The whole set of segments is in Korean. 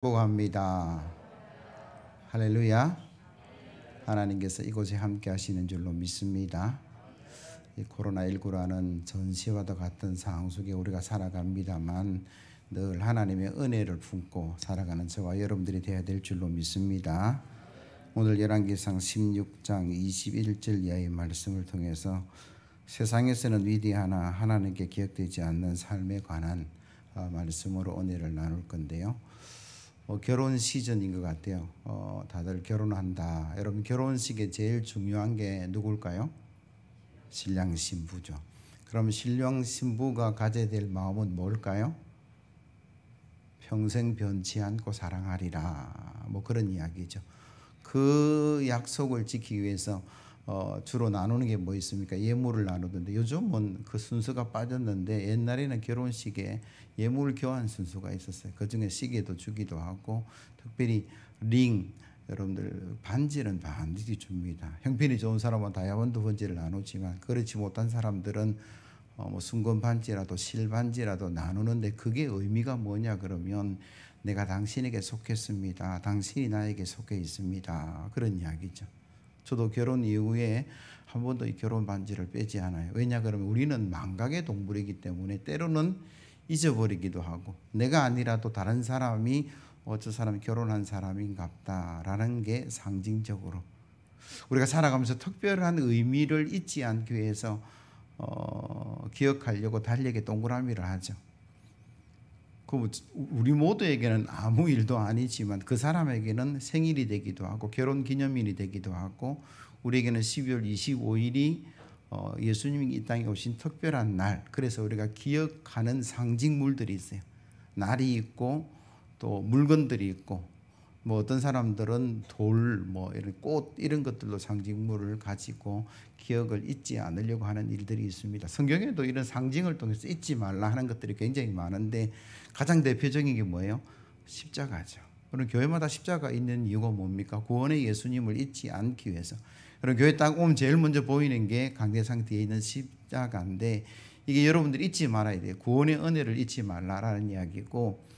축복합니다. 할렐루야. 하나님께서 이곳에 함께 하시는 줄로 믿습니다. 이 코로나19라는 전시와도 같은 상황 속에 우리가 살아갑니다만 늘 하나님의 은혜를 품고 살아가는 저와 여러분들이 되어야 될 줄로 믿습니다. 오늘 열왕기상 16장 21절 이하의 말씀을 통해서 세상에서는 위대하나 하나님께 기억되지 않는 삶에 관한 말씀으로 은혜를 나눌 건데요. 결혼 시즌인 것 같아요. 다들 결혼한다. 여러분, 결혼식에 제일 중요한 게 누굴까요? 신랑 신부죠. 그럼 신랑 신부가 가져야 될 마음은 뭘까요? 평생 변치 않고 사랑하리라. 뭐 그런 이야기죠. 그 약속을 지키기 위해서 주로 나누는 게 뭐 있습니까? 예물을 나누던데 요즘은 그 순서가 빠졌는데 옛날에는 결혼식에 예물 교환 순서가 있었어요. 그중에 시계도 주기도 하고 특별히 링, 여러분들 반지는 반드시 줍니다. 형편이 좋은 사람은 다이아몬드 반지를 나누지만 그렇지 못한 사람들은 뭐 순금 반지라도 실 반지라도 나누는데 그게 의미가 뭐냐 그러면 내가 당신에게 속했습니다. 당신이 나에게 속해 있습니다. 그런 이야기죠. 저도 결혼 이후에 한 번도 이 결혼 반지를 빼지 않아요. 왜냐 그러면 우리는 망각의 동물이기 때문에 때로는 잊어버리기도 하고 내가 아니라도 다른 사람이 저 사람이 결혼한 사람인갑다라는 게 상징적으로 우리가 살아가면서 특별한 의미를 잊지 않기 위해서 기억하려고 달력에 동그라미를 하죠. 우리 모두에게는 아무 일도 아니지만 그 사람에게는 생일이 되기도 하고 결혼 기념일이 되기도 하고 우리에게는 12월 25일이 예수님이 이 땅에 오신 특별한 날, 그래서 우리가 기억하는 상징물들이 있어요. 날이 있고 또 물건들이 있고 뭐 어떤 사람들은 돌, 뭐 이런 꽃 이런 것들로 상징물을 가지고 기억을 잊지 않으려고 하는 일들이 있습니다. 성경에도 이런 상징을 통해서 잊지 말라 하는 것들이 굉장히 많은데 가장 대표적인 게 뭐예요? 십자가죠. 그럼 교회마다 십자가 있는 이유가 뭡니까? 구원의 예수님을 잊지 않기 위해서. 그럼 교회 딱 오면 제일 먼저 보이는 게 강대상 뒤에 있는 십자가인데 이게 여러분들이 잊지 말아야 돼요. 구원의 은혜를 잊지 말라라는 이야기고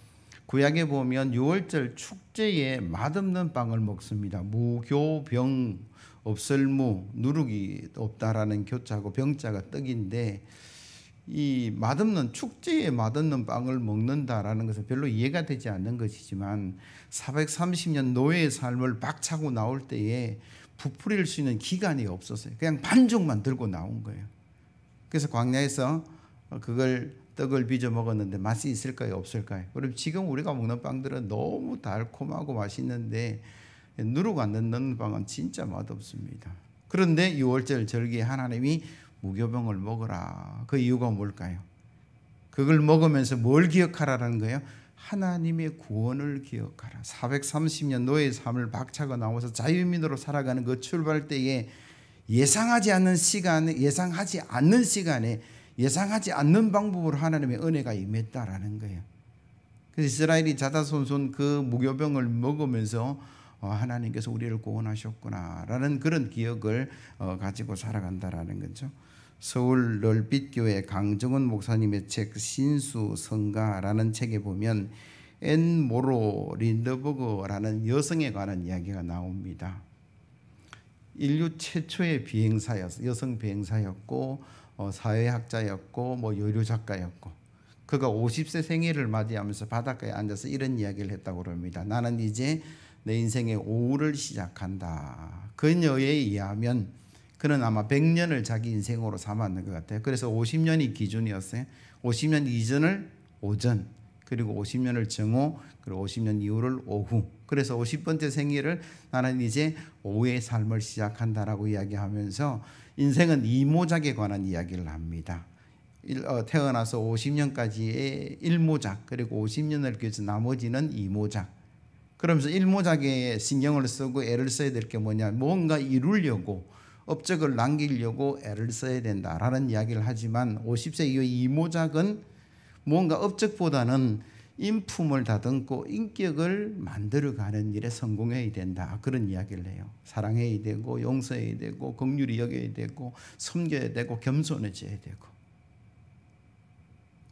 구약에 보면 6월절 축제에 맛없는 빵을 먹습니다. 무교병 없을무 누룩이 없다라는 교자고 병자가 떡인데 이 맛없는 축제에 맛없는 빵을 먹는다라는 것은 별로 이해가 되지 않는 것이지만 430년 노예의 삶을 박차고 나올 때에 부풀릴 수 있는 기간이 없었어요. 그냥 반죽만 들고 나온 거예요. 그래서 광야에서 그걸 떡을 빚어 먹었는데 맛이 있을까요? 없을까요? 그럼 지금 우리가 먹는 빵들은 너무 달콤하고 맛있는데 누룩 안 넣는 빵은 진짜 맛없습니다. 그런데 6월절 절기에 하나님이 무교병을 먹으라. 그 이유가 뭘까요? 그걸 먹으면서 뭘 기억하라는 거예요? 하나님의 구원을 기억하라. 430년 노예의 삶을 박차고 나와서 자유민으로 살아가는 그 출발 때에 예상하지 않는 시간에 예상하지 않는 방법으로 하나님의 은혜가 임했다라는 거예요. 그래서 이스라엘이 자자손손 그 무교병을 먹으면서 하나님께서 우리를 구원하셨구나라는 그런 기억을 가지고 살아간다라는 거죠. 서울 널빛교회 강정은 목사님의 책 신수성가라는 책에 보면 앤 모로 린더버그라는 여성에 관한 이야기가 나옵니다. 인류 최초의 비행사였어요. 여성 비행사였고 사회학자였고 뭐 여류 작가였고 그가 50세 생일을 맞이하면서 바닷가에 앉아서 이런 이야기를 했다고 합니다. 나는 이제 내 인생의 오후를 시작한다. 그녀에 의하면 그는 아마 100년을 자기 인생으로 삼았는 것 같아요. 그래서 50년이 기준이었어요. 50년 이전을 오전, 그리고 50년을 정오, 그리고 50년 이후를 오후. 그래서 50번째 생일을 나는 이제 오후의 삶을 시작한다라고 이야기하면서 인생은 이모작에 관한 이야기를 합니다. 태어나서 50년까지의 1모작, 그리고 50년을 기해서 나머지는 2모작. 그러면서 1모작에 신경을 쓰고 애를 써야 될 게 뭐냐, 뭔가 이루려고 업적을 남기려고 애를 써야 된다라는 이야기를 하지만 50세 이후 2모작은 뭔가 업적보다는 인품을 다듬고 인격을 만들어가는 일에 성공해야 된다, 그런 이야기를 해요. 사랑해야 되고 용서해야 되고 긍휼히 여겨야 되고 섬겨야 되고 겸손해져야 되고.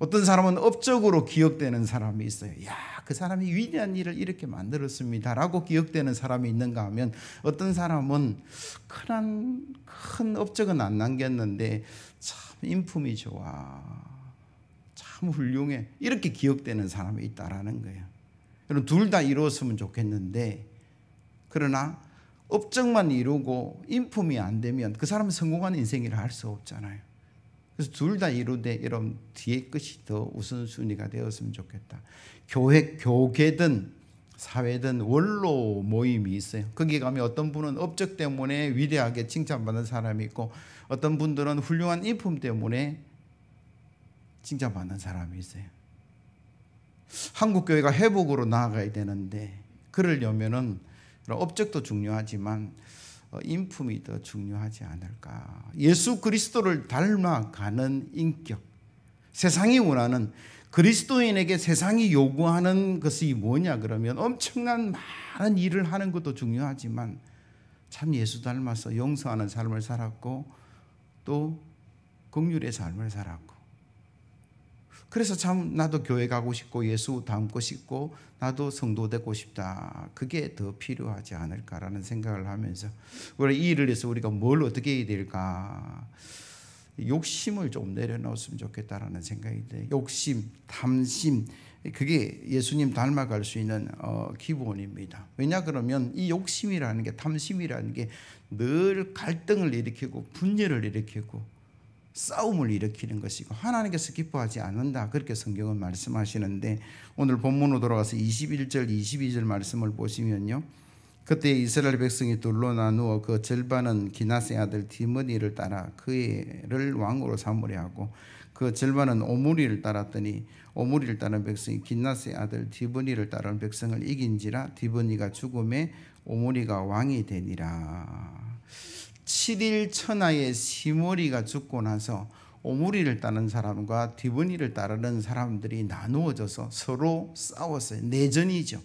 어떤 사람은 업적으로 기억되는 사람이 있어요. 야, 그 사람이 위대한 일을 이렇게 만들었습니다라고 기억되는 사람이 있는가 하면, 어떤 사람은 큰 업적은 안 남겼는데 참 인품이 좋아, 참 훌륭해, 이렇게 기억되는 사람이 있다라는 거예요. 여러분, 둘 다 이루었으면 좋겠는데, 그러나 업적만 이루고 인품이 안 되면 그 사람은 성공한 인생이라 할 수 없잖아요. 그래서 둘 다 이루되 여러분 뒤에 것이 더 우선순위가 되었으면 좋겠다. 교계든 사회든 원로 모임이 있어요. 거기 가면 어떤 분은 업적 때문에 위대하게 칭찬받는 사람이 있고, 어떤 분들은 훌륭한 인품 때문에 칭찬받는 사람이 있어요. 한국 교회가 회복으로 나아가야 되는데, 그러려면은 업적도 중요하지만 인품이 더 중요하지 않을까. 예수 그리스도를 닮아가는 인격. 세상이 원하는, 그리스도인에게 세상이 요구하는 것이 뭐냐 그러면 엄청난 많은 일을 하는 것도 중요하지만 참 예수 닮아서 용서하는 삶을 살았고, 또 긍휼의 삶을 살았고, 그래서 참 나도 교회 가고 싶고 예수 닮고 싶고 나도 성도 되고 싶다. 그게 더 필요하지 않을까라는 생각을 하면서, 우리 이 일을 위해서 우리가 뭘 어떻게 해야 될까? 욕심을 좀 내려놓았으면 좋겠다라는 생각이 돼요. 욕심, 탐심, 그게 예수님 닮아갈 수 있는 기본입니다. 왜냐 그러면 이 욕심이라는 게, 탐심이라는 게 늘 갈등을 일으키고 분열을 일으키고 싸움을 일으키는 것이고 하나님께서 기뻐하지 않는다, 그렇게 성경은 말씀하시는데, 오늘 본문으로 돌아가서 21절 22절 말씀을 보시면요, 그때 이스라엘 백성이 둘로 나누어 그 절반은 기나스의 아들 디므니를 따라 그를 왕으로 삼으려 하고, 그 절반은 오므리를 따랐더니 오므리를 따른 백성이 기나스의 아들 디브니를 따른 백성을 이긴지라 디브니가 죽음에 오므리가 왕이 되니라. 7일 천하의 시므리가 죽고 나서 오므리를 따르는 사람과 디브니를 따르는 사람들이 나누어져서 서로 싸웠어요. 내전이죠.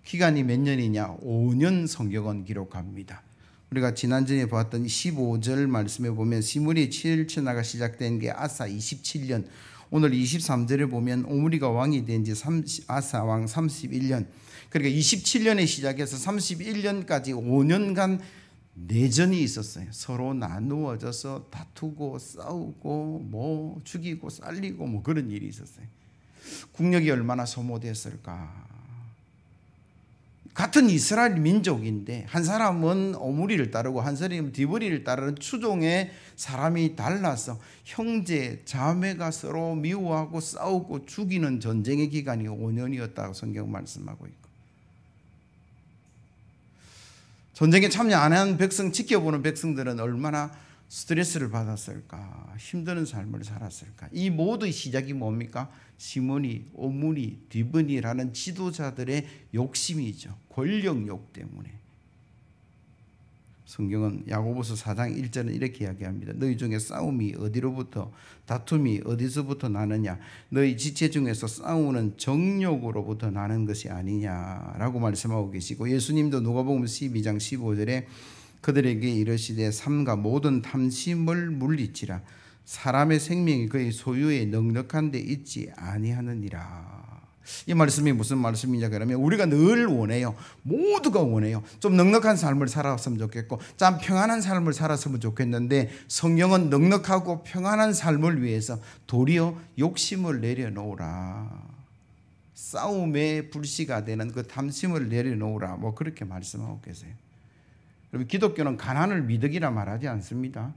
기간이 몇 년이냐? 5년 성경은 기록합니다. 우리가 지난주에 보았던 15절 말씀에 보면 시므리 7일 천하가 시작된 게 아사 27년, 오늘 23절에 보면 오므리가 왕이 된 지 아사 왕 31년, 그러니까 27년에 시작해서 31년까지 5년간 내전이 있었어요. 서로 나누어져서 다투고 싸우고 뭐 죽이고 살리고 뭐 그런 일이 있었어요. 국력이 얼마나 소모됐을까. 같은 이스라엘 민족인데 한 사람은 오므리를 따르고 한 사람은 디브리를 따르는 추종의 사람이 달라서 형제 자매가 서로 미워하고 싸우고 죽이는 전쟁의 기간이 5년이었다고 성경 말씀하고 있고, 전쟁에 참여 안 한 백성, 지켜보는 백성들은 얼마나 스트레스를 받았을까, 힘든 삶을 살았을까. 이 모두의 시작이 뭡니까? 시므니, 오므리, 디브니라는 지도자들의 욕심이죠. 권력욕 때문에. 성경은 야고보서 4장 1절은 이렇게 이야기합니다. 너희 중에 싸움이 어디로부터, 다툼이 어디서부터 나느냐? 너희 지체 중에서 싸우는 정욕으로부터 나는 것이 아니냐라고 말씀하고 계시고, 예수님도 누가복음 12장 15절에 그들에게 이르시되 삼가 모든 탐심을 물리치라. 사람의 생명이 그의 소유에 넉넉한 데 있지 아니하느니라. 이 말씀이 무슨 말씀이냐 그러면, 우리가 늘 원해요. 모두가 원해요. 좀 넉넉한 삶을 살았으면 좋겠고 참 평안한 삶을 살았으면 좋겠는데, 성경은 넉넉하고 평안한 삶을 위해서 도리어 욕심을 내려놓으라, 싸움의 불씨가 되는 그 탐심을 내려놓으라, 뭐 그렇게 말씀하고 계세요. 여러분, 기독교는 가난을 미덕이라 말하지 않습니다.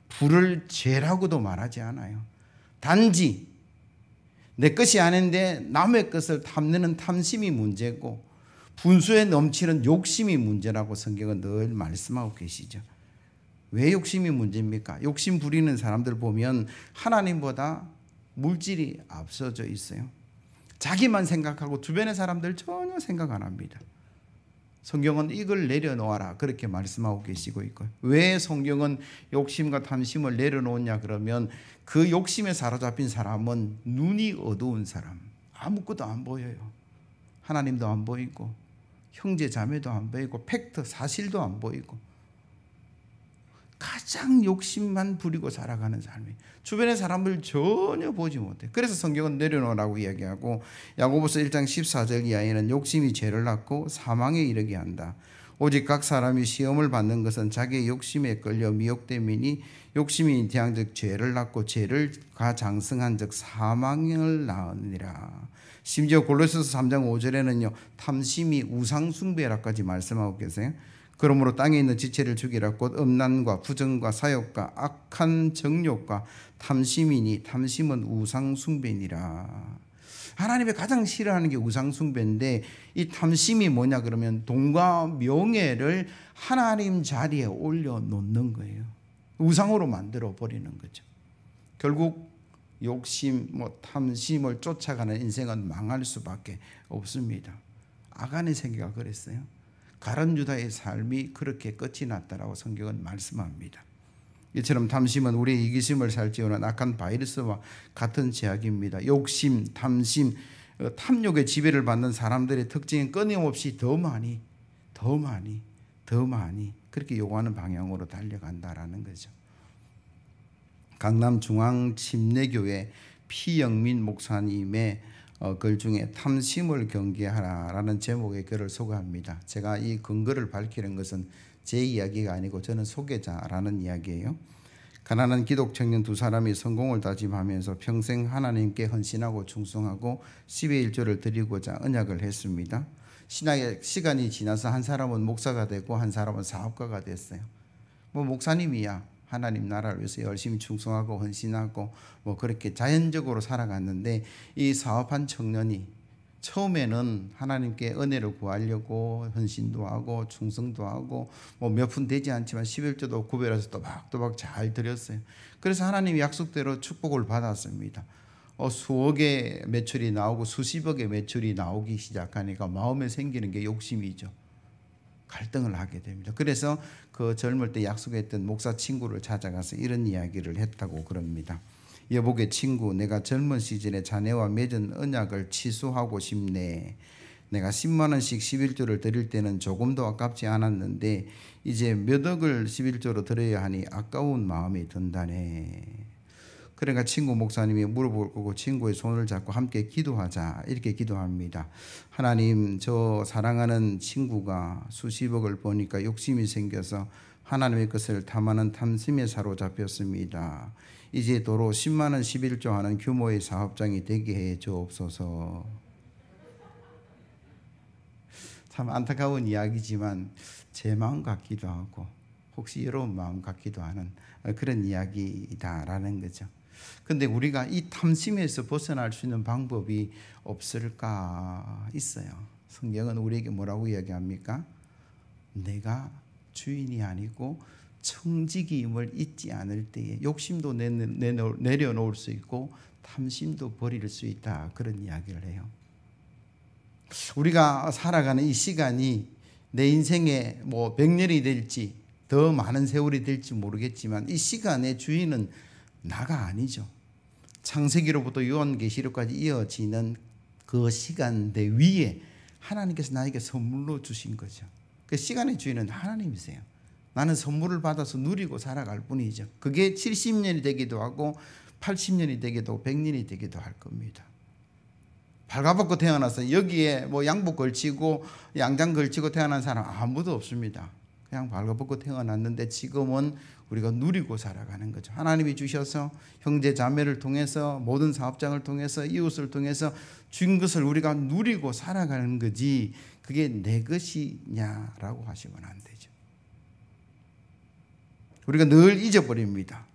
부를 죄라고도 말하지 않아요. 단지 내 것이 아닌데 남의 것을 탐내는 탐심이 문제고 분수에 넘치는 욕심이 문제라고 성경은 늘 말씀하고 계시죠. 왜 욕심이 문제입니까? 욕심 부리는 사람들 보면 하나님보다 물질이 앞서져 있어요. 자기만 생각하고 주변의 사람들 전혀 생각 안 합니다. 성경은 이걸 내려놓아라, 그렇게 말씀하고 계시고 있고, 왜 성경은 욕심과 탐심을 내려놓냐 그러면, 그 욕심에 사로잡힌 사람은 눈이 어두운 사람, 아무것도 안 보여요. 하나님도 안 보이고 형제 자매도 안 보이고 팩트 사실도 안 보이고, 가장 욕심만 부리고 살아가는 삶이, 주변의 사람을 전혀 보지 못해. 그래서 성경은 내려놓으라고 이야기하고, 야고보서 1장 14절 이하에는 욕심이 죄를 낳고 사망에 이르게 한다. 오직 각 사람이 시험을 받는 것은 자기의 욕심에 끌려 미혹됨이니 욕심이 잉태한즉 죄를 낳고 죄가 장성한즉 사망을 낳으니라. 심지어 골로새서 3장 5절에는요, 탐심이 우상숭배라까지 말씀하고 계세요. 그러므로 땅에 있는 지체를 죽이라. 곧 음란과 부정과 사욕과 악한 정욕과 탐심이니 탐심은 우상숭배니라. 하나님이 가장 싫어하는 게 우상숭배인데, 이 탐심이 뭐냐 그러면 돈과 명예를 하나님 자리에 올려놓는 거예요. 우상으로 만들어 버리는 거죠. 결국 욕심, 탐심을 쫓아가는 인생은 망할 수밖에 없습니다. 아간의 세계가 그랬어요. 가룟 유다의 삶이 그렇게 끝이 났다라고 성경은 말씀합니다. 이처럼 탐심은 우리의 이기심을 살찌우는 악한 바이러스와 같은 제약입니다. 욕심, 탐심, 탐욕의 지배를 받는 사람들의 특징은 끊임없이 더 많이 그렇게 요구하는 방향으로 달려간다라는 거죠. 강남중앙침례교회 피영민 목사님의 글 중에 탐심을 경계하라라는 제목의 글을 소개합니다. 제가 이 근거를 밝히는 것은 제 이야기가 아니고 저는 소개자라는 이야기예요. 가난한 기독 청년 두 사람이 성공을 다짐하면서 평생 하나님께 헌신하고 충성하고 10의 1조를 드리고자 언약을 했습니다. 신학의 시간이 지나서 한 사람은 목사가 되고 한 사람은 사업가가 됐어요. 목사님이야 하나님 나라를 위해서 열심히 충성하고 헌신하고 그렇게 자연적으로 살아갔는데, 이 사업한 청년이 처음에는 하나님께 은혜를 구하려고 헌신도 하고 충성도 하고 몇 푼 되지 않지만 11조도 구별해서 또박또박 잘 드렸어요. 그래서 하나님이 약속대로 축복을 받았습니다. 수억의 매출이 나오고 수십억의 매출이 나오기 시작하니까 마음에 생기는 게 욕심이죠. 갈등을 하게 됩니다. 그래서 그 젊을 때 약속했던 목사 친구를 찾아가서 이런 이야기를 했다고 그럽니다. 여보게 친구, 내가 젊은 시절에 자네와 맺은 언약을 취소하고 싶네. 내가 10만 원씩 11조를 드릴 때는 조금도 아깝지 않았는데 이제 몇 억을 11조로 드려야 하니 아까운 마음이 든다네. 그러니까 친구 목사님이 물어볼 거고 친구의 손을 잡고 함께 기도하자 이렇게 기도합니다. 하나님, 저 사랑하는 친구가 수십억을 버니까 욕심이 생겨서 하나님의 것을 탐하는 탐심에 사로잡혔습니다. 이제 도로 10만 원 11조 하는 규모의 사업장이 되게 해 주옵소서. 참 안타까운 이야기지만 제 마음 같기도 하고 혹시 여러분 마음 같기도 하는 그런 이야기다라는 거죠. 근데 우리가 이 탐심에서 벗어날 수 있는 방법이 없을까? 있어요. 성경은 우리에게 뭐라고 이야기합니까? 내가 주인이 아니고 청지기임을 잊지 않을 때에 욕심도 내려놓을 수 있고 탐심도 버릴 수 있다, 그런 이야기를 해요. 우리가 살아가는 이 시간이 내 인생에 100년이 될지 더 많은 세월이 될지 모르겠지만 이 시간의 주인은 나가 아니죠. 창세기로부터 요한계시록까지 이어지는 그 시간대 위에 하나님께서 나에게 선물로 주신 거죠. 그 시간의 주인은 하나님이세요. 나는 선물을 받아서 누리고 살아갈 뿐이죠. 그게 70년이 되기도 하고 80년이 되기도 하고 100년이 되기도 할 겁니다. 발가벗고 태어나서 여기에 양복 걸치고 양장 걸치고 태어난 사람 아무도 없습니다. 그냥 발가벗고 태어났는데 지금은 우리가 누리고 살아가는 거죠. 하나님이 주셔서 형제 자매를 통해서 모든 사업장을 통해서 이웃을 통해서 준 것을 우리가 누리고 살아가는 거지, 그게 내 것이냐라고 하시면 안 되죠. 우리가 늘 잊어버립니다.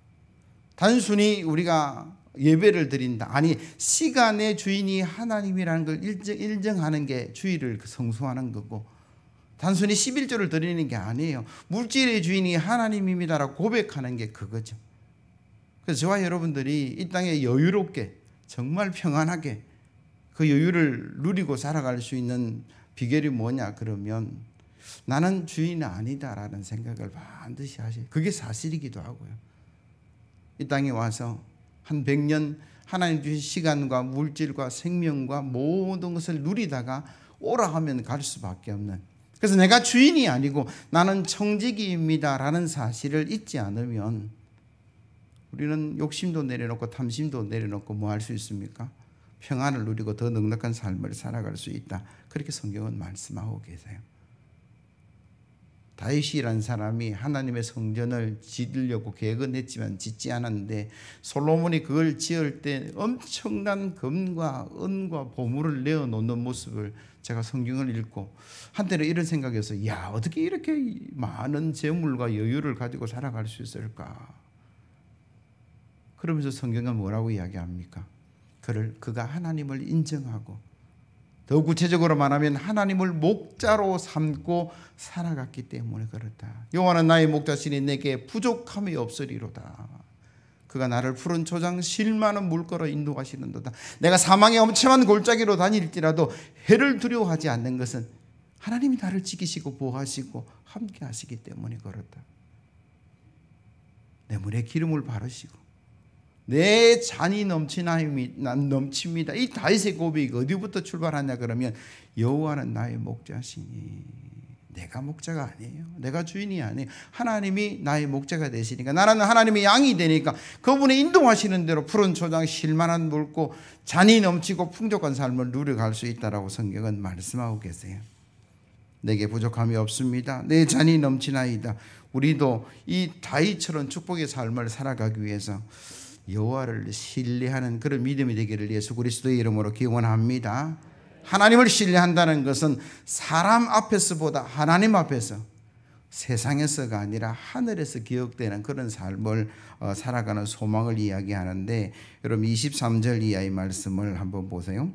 단순히 우리가 예배를 드린다, 아니 시간의 주인이 하나님이라는 걸 인정하는 게 주의를 성수하는 거고, 단순히 11조를 드리는 게 아니에요. 물질의 주인이 하나님입니다라고 고백하는 게 그거죠. 그래서 저와 여러분들이 이 땅에 여유롭게 정말 평안하게 그 여유를 누리고 살아갈 수 있는 비결이 뭐냐 그러면 나는 주인이 아니다라는 생각을 반드시 하셔요. 그게 사실이기도 하고요. 이 땅에 와서 한 100년 하나님 주신 시간과 물질과 생명과 모든 것을 누리다가 오라 하면 갈 수밖에 없는 그래서 내가 주인이 아니고 나는 청지기입니다라는 사실을 잊지 않으면 우리는 욕심도 내려놓고 탐심도 내려놓고 뭐 할 수 있습니까? 평안을 누리고 더 넉넉한 삶을 살아갈 수 있다. 그렇게 성경은 말씀하고 계세요. 다윗이라는 사람이 하나님의 성전을 지으려고 계획은 했지만 짓지 않았는데 솔로몬이 그걸 지을 때 엄청난 금과 은과 보물을 내어놓는 모습을 제가 성경을 읽고 한때는 이런 생각에서 야, 어떻게 이렇게 많은 재물과 여유를 가지고 살아갈 수 있을까? 그러면서 성경은 뭐라고 이야기합니까? 그가 하나님을 인정하고 더 구체적으로 말하면 하나님을 목자로 삼고 살아갔기 때문에 그렇다. 여호와는 나의 목자시니 내게 부족함이 없으리로다. 그가 나를 푸른 초장 쉴 만한 물가로 인도하시는도다. 내가 사망의 엄청난 골짜기로 다닐지라도 해를 두려워하지 않는 것은 하나님이 나를 지키시고 보호하시고 함께 하시기 때문에 그렇다. 내 물에 기름을 바르시고 내 잔이 넘칩니다. 이 다윗의 고백이 어디부터 출발하냐 그러면 여호와는 나의 목자시니 내가 목자가 아니에요. 내가 주인이 아니에요. 하나님이 나의 목자가 되시니까 나는 하나님의 양이 되니까 그분의 인도하시는 대로 푸른 초장 쉴만한 물고 잔이 넘치고 풍족한 삶을 누려갈 수 있다라고 성경은 말씀하고 계세요. 내게 부족함이 없습니다. 내 잔이 넘치나이다. 우리도 이 다윗처럼 축복의 삶을 살아가기 위해서 여호와를 신뢰하는 그런 믿음이 되기를 예수 그리스도의 이름으로 기원합니다. 하나님을 신뢰한다는 것은 사람 앞에서보다 하나님 앞에서 세상에서가 아니라 하늘에서 기억되는 그런 삶을 살아가는 소망을 이야기하는데 여러분 23절 이하의 말씀을 한번 보세요.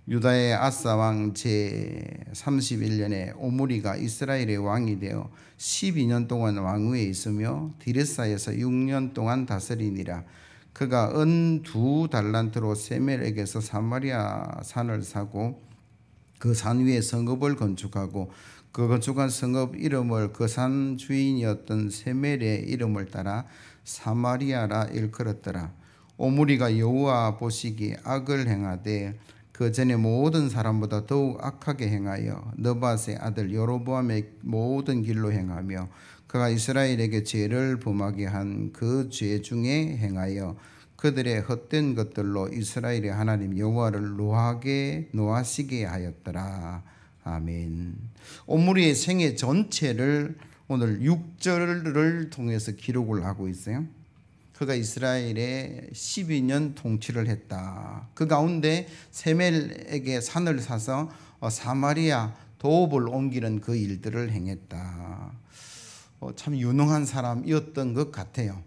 유다의 아사 왕 제 31년에 오므리가 이스라엘의 왕이 되어 12년 동안 왕위에 있으며 디르사에서 6년 동안 다스리니라. 그가 은 2달란트로 세멜에게서 사마리아 산을 사고 그 산 위에 성읍을 건축하고 그 건축한 성읍 이름을 그 산 주인이었던 세멜의 이름을 따라 사마리아라 일컬었더라. 오므리가 여호와 보시기에 악을 행하되 그 전에 모든 사람보다 더욱 악하게 행하여 느밧의 아들 여로보암의 모든 길로 행하며 그가 이스라엘에게 죄를 범하게 한 그 죄 중에 행하여 그들의 헛된 것들로 이스라엘의 하나님 여호와를 노하시게 하였더라. 아멘. 오므리의 생애 전체를 오늘 6절을 통해서 기록을 하고 있어요. 그가 이스라엘에 12년 통치를 했다. 그 가운데 세멜에게 산을 사서 사마리아 도읍을 옮기는 그 일들을 행했다. 참 유능한 사람이었던 것 같아요.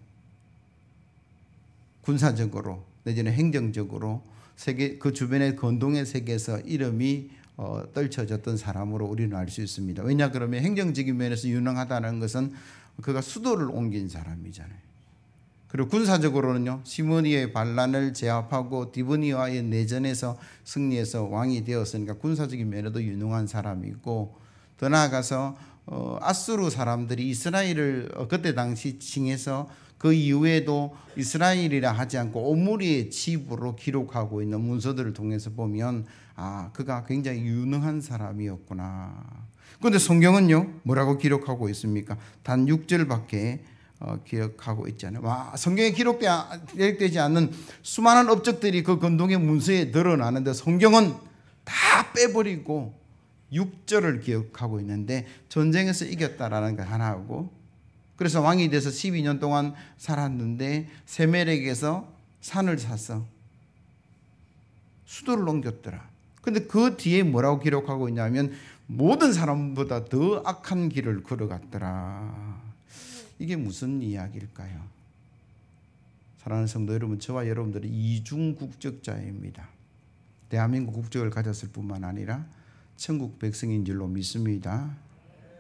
군사적으로 내지는 행정적으로 세계 그 주변의 건동의 세계에서 이름이 떨쳐졌던 사람으로 우리는 알 수 있습니다. 왜냐 그러면 행정적인 면에서 유능하다는 것은 그가 수도를 옮긴 사람이잖아요. 그리고 군사적으로는요, 시므리의 반란을 제압하고 디브니와의 내전에서 승리해서 왕이 되었으니까 군사적인 면에도 유능한 사람이고, 더 나아가서 아수르 사람들이 이스라엘을 그때 당시 칭해서 그 이후에도 이스라엘이라 하지 않고 오므리의 집으로 기록하고 있는 문서들을 통해서 보면 그가 굉장히 유능한 사람이었구나. 그런데 성경은요 뭐라고 기록하고 있습니까? 단 6절밖에 기록하고 있잖아요. 성경에 기록되지 않는 수많은 업적들이 그 건동의 문서에 드러나는데 성경은 다 빼버리고 6절을 기억하고 있는데 전쟁에서 이겼다라는 거 하나하고, 그래서 왕이 돼서 12년 동안 살았는데 세멜에게서 산을 사서 수도를 옮겼더라. 근데 그 뒤에 뭐라고 기록하고 있냐면 모든 사람보다 더 악한 길을 걸어갔더라. 이게 무슨 이야기일까요? 사랑하는 성도 여러분, 저와 여러분들은 이중 국적자입니다. 대한민국 국적을 가졌을 뿐만 아니라 천국 백성인 줄로 믿습니다.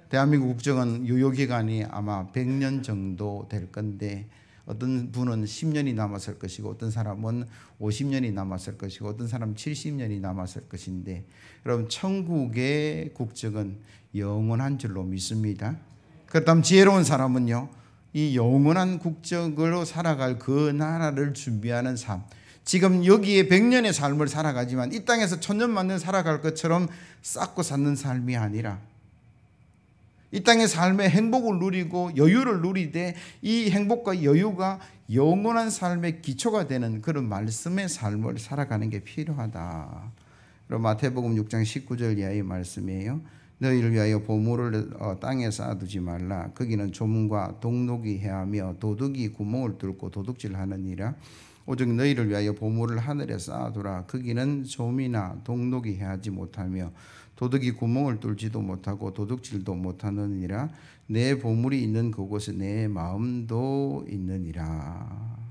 대한민국 국적은 유효기간이 아마 100년 정도 될 건데, 어떤 분은 10년이 남았을 것이고 어떤 사람은 50년이 남았을 것이고 어떤 사람은 70년이 남았을 것인데, 여러분 천국의 국적은 영원한 줄로 믿습니다. 그렇다면 지혜로운 사람은요, 이 영원한 국적으로 살아갈 그 나라를 준비하는 삶, 지금 여기에 100년의 삶을 살아가지만 이 땅에서 1000년 만년 살아갈 것처럼 쌓고 사는 삶이 아니라 이 땅의 삶의 행복을 누리고 여유를 누리되 이 행복과 여유가 영원한 삶의 기초가 되는 그런 말씀의 삶을 살아가는 게 필요하다. 그럼 마태복음 6장 19절 이하의 말씀이에요. 너희를 위하여 보물을 땅에 쌓아두지 말라. 거기는 조문과 동록이 해하며 도둑이 구멍을 뚫고 도둑질하느니라. 오직 너희를 위하여 보물을 하늘에 쌓아두라. 거기는 조미나 동록이 해하지 못하며 도둑이 구멍을 뚫지도 못하고 도둑질도 못하느니라. 내 보물이 있는 그곳에 내 마음도 있느니라.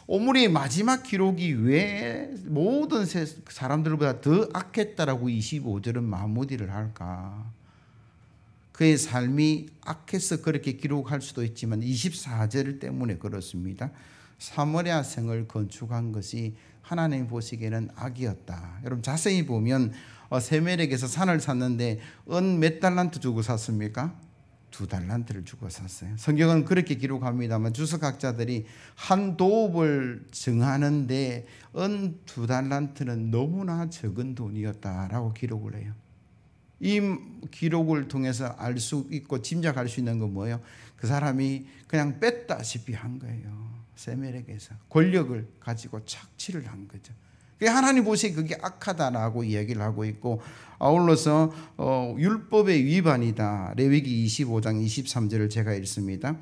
오므리 마지막 기록이 왜 모든 사람들보다 더 악했다라고 25절은 마무리를 할까? 그의 삶이 악해서 그렇게 기록할 수도 있지만 24절 때문에 그렇습니다. 사마리아 성을 건축한 것이 하나님 보시기에는 악이었다. 여러분 자세히 보면 세멜렉에서 산을 샀는데 은 몇 달란트 주고 샀습니까? 2달란트를 주고 샀어요. 성경은 그렇게 기록합니다만 주석학자들이 한 도읍을 정하는데 은 2달란트는 너무나 적은 돈이었다라고 기록을 해요. 이 기록을 통해서 알 수 있고 짐작할 수 있는 건 뭐예요? 그 사람이 그냥 뺐다시피 한 거예요. 세멜렉에서 권력을 가지고 착취를 한 거죠. 하나님 보시기에 그게 악하다라고 이야기를 하고 있고, 아울러서 율법의 위반이다. 레위기 25장 23절을 제가 읽습니다.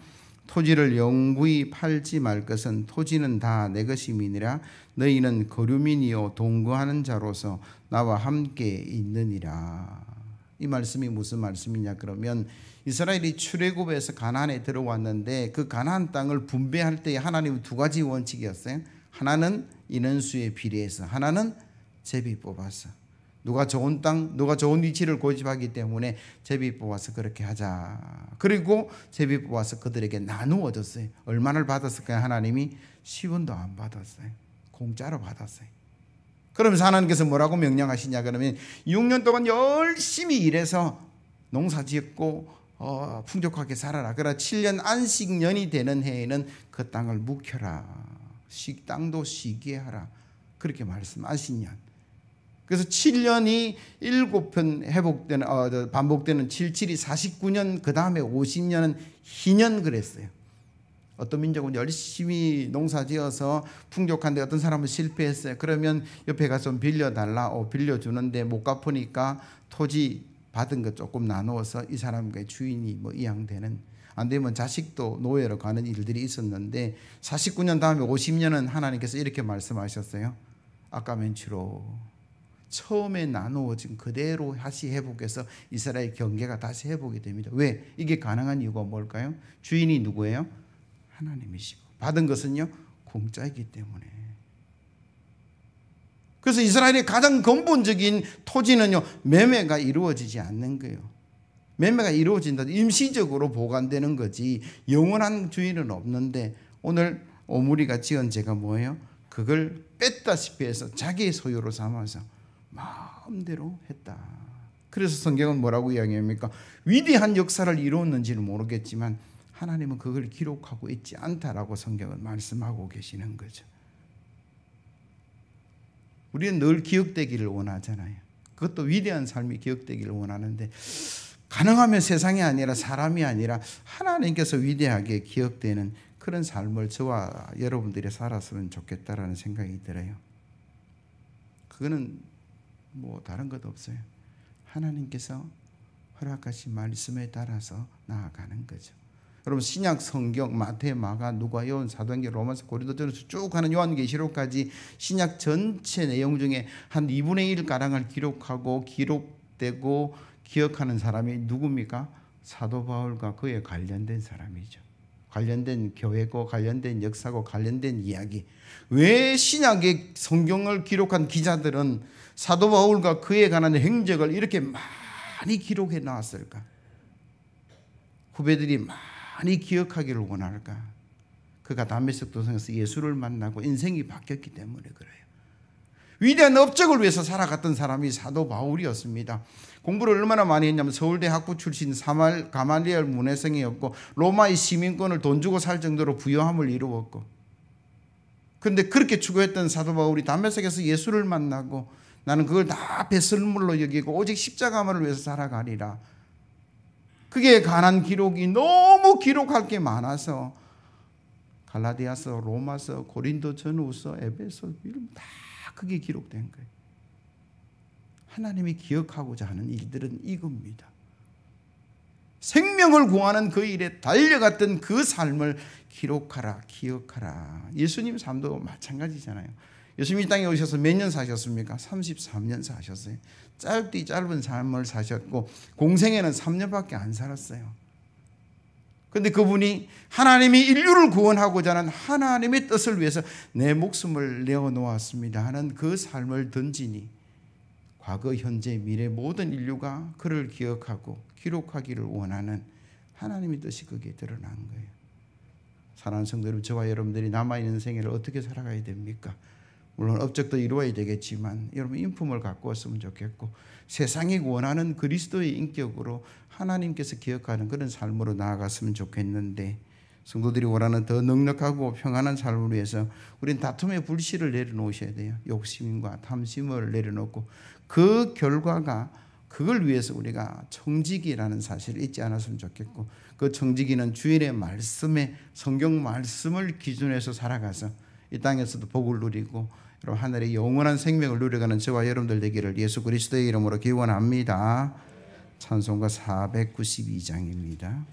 토지를 영구히 팔지 말 것은 토지는 다 내 것임이니라. 너희는 거류민이요 동거하는 자로서 나와 함께 있느니라. 이 말씀이 무슨 말씀이냐 그러면 이스라엘이 출애굽에서 가나안에 들어왔는데 그 가나안 땅을 분배할 때 하나님은 두 가지 원칙이었어요. 하나는 인원수에 비례해서, 하나는 제비 뽑아서. 누가 좋은 땅, 누가 좋은 위치를 고집하기 때문에 제비 뽑아서 그렇게 하자. 그리고 제비 뽑아서 그들에게 나누어 줬어요. 얼마를 받았을까요? 하나님이 10원도 안 받았어요. 공짜로 받았어요. 그러면서 하나님께서 뭐라고 명령하시냐 그러면 6년 동안 열심히 일해서 농사 짓고 풍족하게 살아라. 그러나 7년 안식년이 되는 해에는 그 땅을 묵혀라. 땅도 쉬게 하라. 그렇게 말씀하시냐. 그래서 7년이 7편 회복되는 반복되는 77이 49년, 그 다음에 50년은 희년 그랬어요. 어떤 민족은 열심히 농사지어서 풍족한데 어떤 사람은 실패했어요. 그러면 옆에 가서 좀 빌려달라. 빌려주는데 못 갚으니까 토지 받은 거 조금 나누어서 이 사람과 주인이 이양되는, 안 되면 자식도 노예로 가는 일들이 있었는데 49년 다음에 50년은 하나님께서 이렇게 말씀하셨어요. 아까 멘치로 처음에 나누어진 그대로 다시 회복해서 이스라엘 경계가 다시 회복이 됩니다. 왜? 이게 가능한 이유가 뭘까요? 주인이 누구예요? 하나님이시고 받은 것은요 공짜이기 때문에. 그래서 이스라엘의 가장 근본적인 토지는요 매매가 이루어지지 않는 거예요. 매매가 이루어진다. 임시적으로 보관되는 거지 영원한 주인은 없는데, 오늘 오므리가 지은 죄가 뭐예요? 그걸 뺐다시피 해서 자기의 소유로 삼아서 마음대로 했다. 그래서 성경은 뭐라고 이야기합니까? 위대한 역사를 이루었는지는 모르겠지만 하나님은 그걸 기록하고 있지 않다라고 성경은 말씀하고 계시는 거죠. 우리는 늘 기억되기를 원하잖아요. 그것도 위대한 삶이 기억되기를 원하는데, 가능하면 세상이 아니라 사람이 아니라 하나님께서 위대하게 기억되는 그런 삶을 저와 여러분들이 살았으면 좋겠다라는 생각이 들어요. 그거는 다른 것 없어요. 하나님께서 허락하신 말씀에 따라서 나아가는 거죠. 여러분 신약 성경 마태, 마가, 누가, 요한, 사도행전, 로마서, 고린도전서 쭉 가는 요한계시록까지 신약 전체 내용 중에 한 2분의 1가량을 기록되고 기억하는 사람이 누굽니까? 사도 바울과 그에 관련된 사람이죠. 관련된 교회고 관련된 역사고 관련된 이야기. 왜 신약의 성경을 기록한 기자들은 사도 바울과 그에 관한 행적을 이렇게 많이 기록해 놨을까? 후배들이 많이 기억하기를 원할까? 그가 다메섹 도상에서 예수를 만나고 인생이 바뀌었기 때문에 그래요. 위대한 업적을 위해서 살아갔던 사람이 사도 바울이었습니다. 공부를 얼마나 많이 했냐면 서울대 학부 출신 가말리엘 문해생이었고 로마의 시민권을 돈 주고 살 정도로 부유함을 이루었고, 그런데 그렇게 추구했던 사도 바울이 다메섹에서 예수를 만나고 나는 그걸 다 배설물로 여기고 오직 십자가만을 위해서 살아가리라. 그게 관한 기록이 너무 기록할 게 많아서 갈라디아서, 로마서, 고린도 전후서, 에베소 다 그게 기록된 거예요. 하나님이 기억하고자 하는 일들은 이겁니다. 생명을 구하는 그 일에 달려갔던 그 삶을 기록하라, 기억하라. 예수님 삶도 마찬가지잖아요. 예수님이 이 땅에 오셔서 몇 년 사셨습니까? 33년 사셨어요. 짧은 삶을 사셨고 공생에는 3년밖에 안 살았어요. 그런데 그분이 하나님이 인류를 구원하고자 하는 하나님의 뜻을 위해서 내 목숨을 내어놓았습니다 하는 그 삶을 던지니 과거, 현재, 미래 모든 인류가 그를 기억하고 기록하기를 원하는 하나님의 뜻이 거기에 드러난 거예요. 사랑하는 성도 여러분, 저와 여러분들이 남아있는 생애를 어떻게 살아가야 됩니까? 물론 업적도 이루어야 되겠지만 여러분 인품을 갖고 왔으면 좋겠고 세상이 원하는 그리스도의 인격으로 하나님께서 기억하는 그런 삶으로 나아갔으면 좋겠는데 성도들이 원하는 더 넉넉하고 평안한 삶을 위해서 우리는 다툼의 불씨를 내려놓으셔야 돼요. 욕심과 탐심을 내려놓고 그 결과가 그걸 위해서 우리가 청지기라는 사실을 잊지 않았으면 좋겠고 그 청지기는 주일의 말씀에 성경 말씀을 기준해서 살아가서 이 땅에서도 복을 누리고 여러분 하늘의 영원한 생명을 누려가는 저와 여러분들 되기를 예수 그리스도의 이름으로 기원합니다. 찬송가 492장입니다.